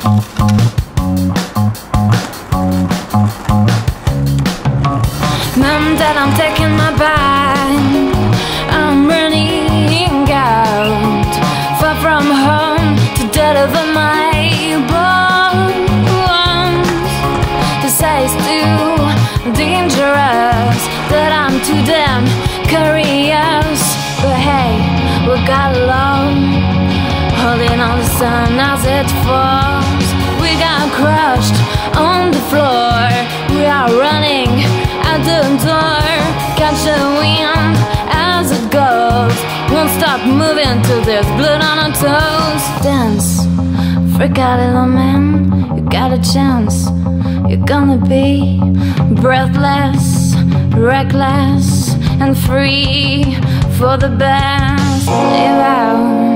Mom, Dad, I'm taking my bike. I'm running out, far from home to deliver my bones. They say it's too dangerous, that I'm too damn curious. But hey, we got along, holding on the sun as it falls. We got crushed on the floor. We are running at the door, catch the wind as it goes. Won't stop moving till there's blood on our toes. Dance, freak out little man, you got a chance. You're gonna be breathless, reckless, and free for the best. Live out.